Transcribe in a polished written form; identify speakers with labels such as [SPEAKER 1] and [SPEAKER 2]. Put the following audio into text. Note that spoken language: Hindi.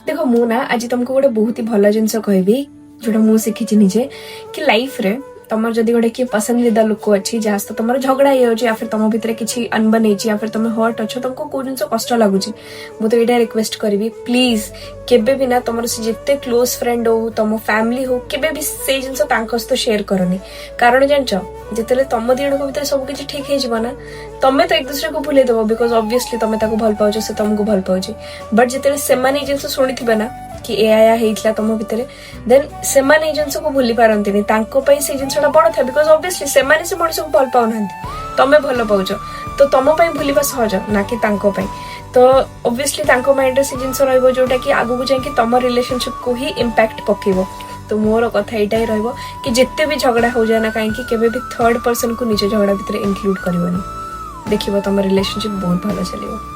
[SPEAKER 1] देखो मु ना आज तुमको गोटे बहुत ही भल जिनस कहबी जोटा मु शिखी निजे कि लाइफ रे तुम जदि गोटे किए पसंदीदा लोक अच्छी जहाँ सहित तुम झगड़ा या फिर तुम भितर किसी अनबन या फिर तुम हर्ट अच्छ तुमको कौ जिन कष्ट लगुच मु तो यहाँ रिक्वेस्ट करी प्लीज केबे भी ना तुम से जिते क्लोज फ्रेंड हो तुम फैमिली हो केबे भी से जिन सहित शेयर करनी कारण जान जिते तुम दिजन भितर सब किसी ठीक है ना तुम्हें तो एक दूसरे को भूल देव बिकज ऑब्वियसली तुम भल पाओ से तुमको भल पाऊे बट जिते से जिन शुणी थे ना कि एया हेइतला तुम भितर देन से जिन को भूली पारती से जिनसा बड़ था बिकज ऑब्वियसली से मनुष्य को भल पाऊना तुम्हें भल पाउच तो तुम भूलवा सहज ना कि तो ऑब्वियसली माइंड से जिन रोटा कि आगू जाकि तुम रिलेशनशिप को ही इम्पैक्ट पकेब तो मोर कथा यहाँ ही रही कि जिते भी झगड़ा हो जाए ना कहीं केबे भी थर्ड पर्सन को निज झगड़ा भितर इंक्लूड करनी देखिए तुम रिलेशनशिप बहुत भल चलो।